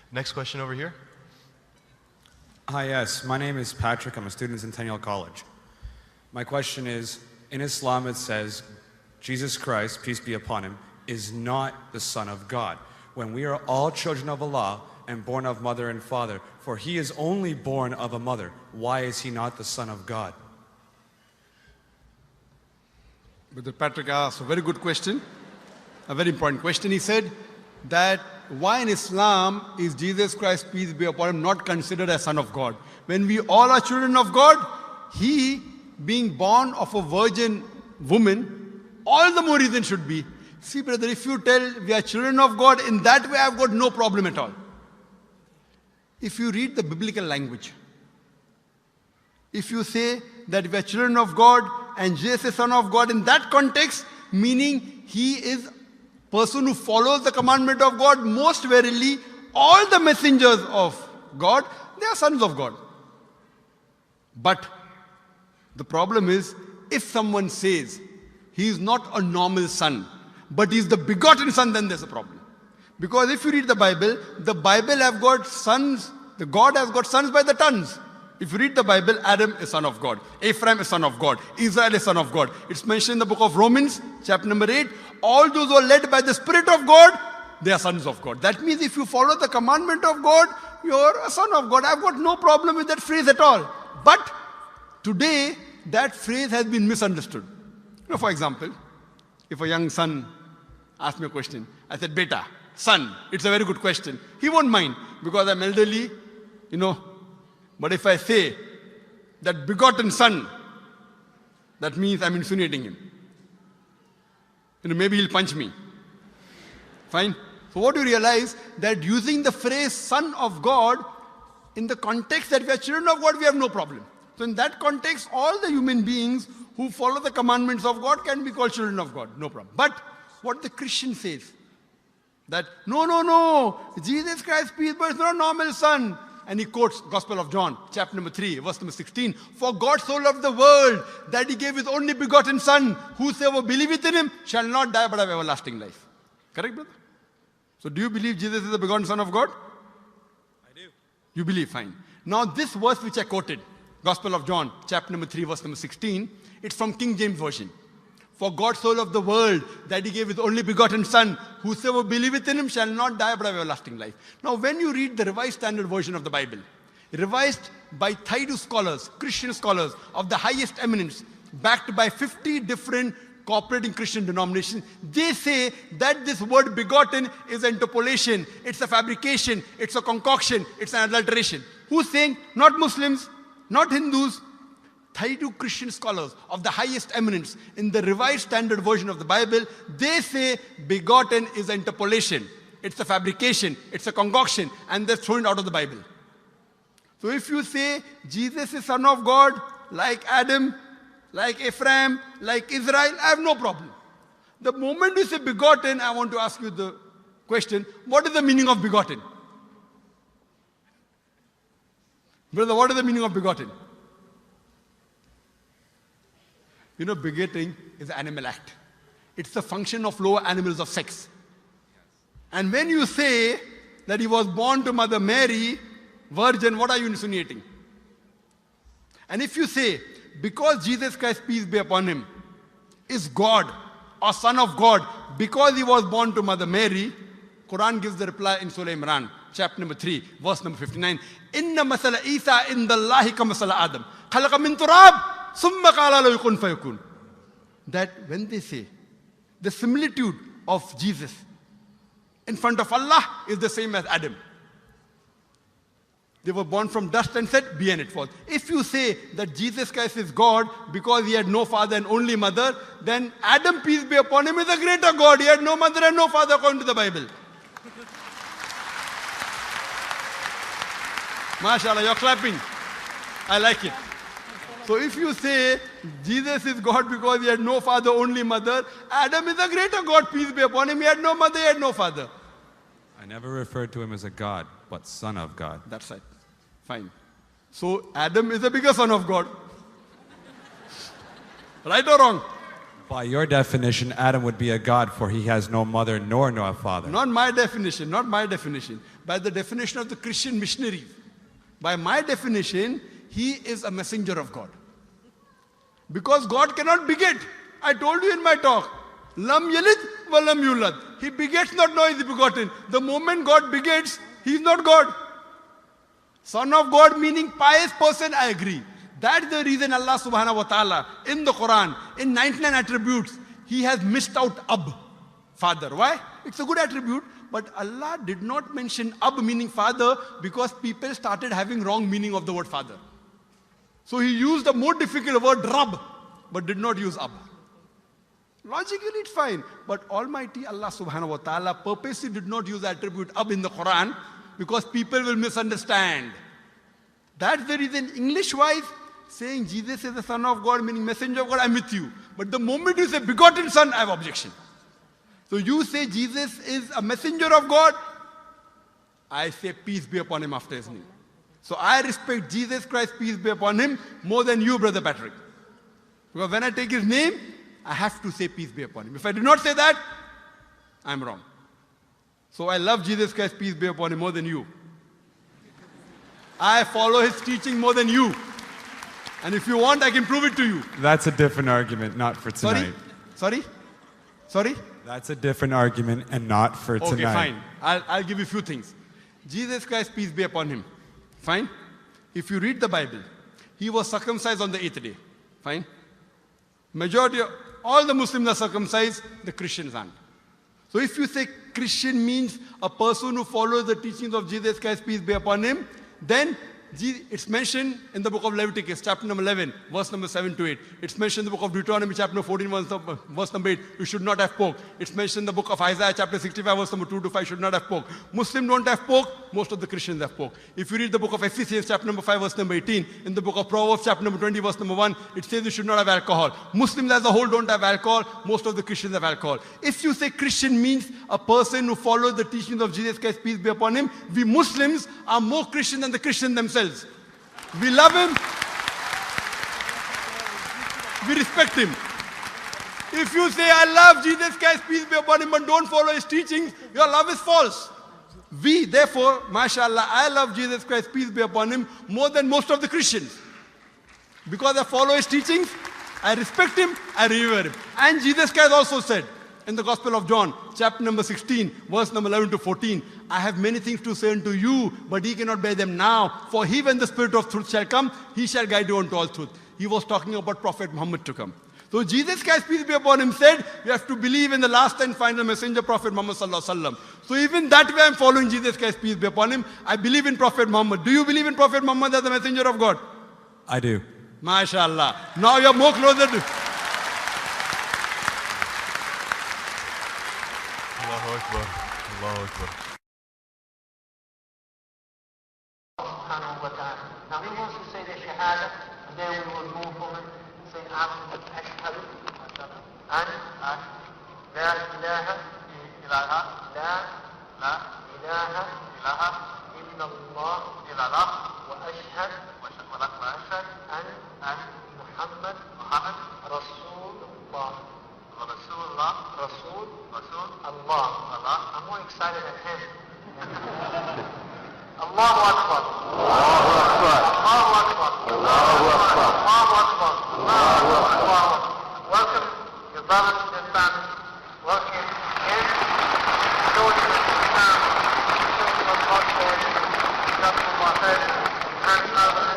Next question over here. Hi, yes. My name is Patrick. I'm a student in Centennial College. My question is, in Islam it says, Jesus Christ, peace be upon him, is not the Son of God. When we are all children of Allah and born of mother and father, for he is only born of a mother, why is he not the Son of God? Brother Patrick asked a very good question, a very important question. He said that why in Islam is Jesus Christ, peace be upon him, not considered as Son of God? When we all are children of God, he being born of a virgin woman, all the more reason should be. See, brother, if you tell we are children of God, in that way I've got no problem at all. If you read the biblical language, if you say that we are children of God and Jesus is Son of God, in that context, meaning he is person who follows the commandment of God, most verily, all the messengers of God, they are sons of God. But the problem is, if someone says he is not a normal son, but he is the begotten son, then there's a problem. Because if you read the Bible have got sons, the God has got sons by the tons. If you read the Bible, Adam is son of God, Ephraim is son of God, Israel is son of God. It's mentioned in the book of Romans, chapter number 8, all those who are led by the Spirit of God, they are sons of God. That means if you follow the commandment of God, you're a son of God. I've got no problem with that phrase at all. But today, that phrase has been misunderstood. For example, if a young son asks me a question, I said, Beta, son, it's a very good question. He won't mind because I'm elderly, But if I say that begotten son, that means I'm insinuating him. Maybe he'll punch me. Fine. So what do you realize? That using the phrase son of God, in the context that we are children of God, we have no problem. So in that context, all the human beings who follow the commandments of God can be called children of God. No problem. But what the Christian says, that no, Jesus Christ, peace be upon him, is not a normal son. And he quotes Gospel of John, chapter number 3, verse number 16. For God so loved the world that he gave his only begotten son. Whosoever believeth in him shall not die but have everlasting life. Correct, brother? So do you believe Jesus is the begotten son of God? I do. You believe, fine. Now this verse which I quoted, Gospel of John, chapter number 3, verse number 16, it's from King James Version. For God so loved the world that he gave his only begotten son. Whosoever believeth in him shall not die but have everlasting life. Now when you read the Revised Standard Version of the Bible, revised by Thaidu scholars, Christian scholars of the highest eminence, backed by 50 different cooperating Christian denominations, they say that this word begotten is an interpolation, it's a fabrication, it's a concoction, it's an adulteration. Who's saying? Not Muslims, not Hindus, Thaidu Christian scholars of the highest eminence in the Revised Standard Version of the Bible, they say begotten is an interpolation. It's a fabrication, it's a concoction, and they're thrown it out of the Bible. So if you say Jesus is Son of God, like Adam, like Ephraim, like Israel, I have no problem. The moment you say begotten, I want to ask you the question, what is the meaning of begotten? Brother, what is the meaning of begotten? Begetting is an animal act. It's the function of lower animals of sex. And when you say that he was born to Mother Mary, virgin, what are you insinuating? And if you say, because Jesus Christ, peace be upon him, is God or Son of God, because he was born to Mother Mary, Quran gives the reply in Surah Imran, chapter number 3, verse number 59. Inna masala Isa indallahi ka masala Adam. Khalaqa min turab. That when they say the similitude of Jesus in front of Allah is the same as Adam. They were born from dust and said, be and it was. If you say that Jesus Christ is God because he had no father and only mother, then Adam, peace be upon him, is a greater God. He had no mother and no father according to the Bible. MashaAllah, you're clapping. I like it. So if you say Jesus is God because he had no father, only mother, Adam is a greater God, peace be upon him. He had no mother, he had no father. I never referred to him as a God, but Son of God. That's right. Fine. So Adam is a bigger son of God. Right or wrong? By your definition, Adam would be a god, for he has no mother nor no father. Not my definition, not my definition. By the definition of the Christian missionary. By my definition, he is a messenger of God. Because God cannot beget. I told you in my talk. Lam yalid wa lam yulad. He begets not, nor is he begotten. The moment God begets, he is not God. Son of God meaning pious person, I agree. That's the reason Allah subhanahu wa ta'ala in the Quran, in 99 attributes, he has missed out Ab, father. Why? It's a good attribute, but Allah did not mention Ab meaning father because people started having wrong meaning of the word father. So he used a more difficult word Rab, but did not use Ab. Logically it's fine, but Almighty Allah subhanahu wa ta'ala purposely did not use the attribute Ab in the Quran because people will misunderstand. That's the reason English-wise, saying Jesus is the Son of God, meaning messenger of God, I'm with you. But the moment you say begotten Son, I have objection. So you say Jesus is a messenger of God, I say peace be upon him after his name. So I respect Jesus Christ, peace be upon him, more than you, Brother Patrick. Because when I take his name, I have to say peace be upon him. If I do not say that, I'm wrong. So I love Jesus Christ, peace be upon him, more than you. I follow his teaching more than you. And if you want, I can prove it to you. That's a different argument, not for tonight. Sorry? That's a different argument and not for tonight. Okay, fine. I'll give you a few things. Jesus Christ, peace be upon him. Fine? If you read the Bible, he was circumcised on the 8th day. Fine? Majority of all the Muslims are circumcised, the Christians aren't. So if you say Christian means a person who follows the teachings of Jesus Christ, peace be upon him, then it's mentioned in the book of Leviticus, chapter number 11, verse number 7 to 8. It's mentioned in the book of Deuteronomy, chapter number 14, verse number 8, you should not have pork. It's mentioned in the book of Isaiah, chapter 65, verse number 2 to 5, should not have pork. Muslims don't have pork, most of the Christians have pork. If you read the book of Ephesians, chapter number 5, verse number 18, in the book of Proverbs, chapter number 20, verse number 1, it says you should not have alcohol. Muslims as a whole don't have alcohol, most of the Christians have alcohol. If you say Christian means a person who follows the teachings of Jesus Christ, peace be upon him, we Muslims are more Christian than the Christians themselves. We love him. We respect him. If you say, I love Jesus Christ, peace be upon him, but don't follow his teachings, your love is false. We, therefore, mashallah, I love Jesus Christ, peace be upon him, more than most of the Christians. Because I follow his teachings, I respect him, I revere him. And Jesus Christ also said, in the Gospel of John, chapter number 16, verse number 11 to 14, I have many things to say unto you, but ye cannot bear them now. For he, when the Spirit of truth shall come, he shall guide you unto all truth. He was talking about Prophet Muhammad to come. So Jesus Christ, peace be upon him, said, we have to believe in the last and final messenger, Prophet Muhammad sallallahu alaihi wasallam. So even that way I'm following Jesus Christ, peace be upon him. I believe in Prophet Muhammad. Do you believe in Prophet Muhammad as the messenger of God? I do. MashaAllah. Now you're more closer to... Allahu Akbar. Allahu Akbar. Now he wants to say the Shahada, and then we will move forward and say Ashhadu an la ilaha illallah wa ashhad an Muhammad Rasulullah. Rasul Allah. I'm more excited than him. Allahu Akbar. Allahu Akbar. Allahu Akbar. Allahu Akbar. Allahu Akbar. Allahu Akbar. Welcome your brothers and families. Welcome in. Children of Islam. Children of God. Children of God. And others.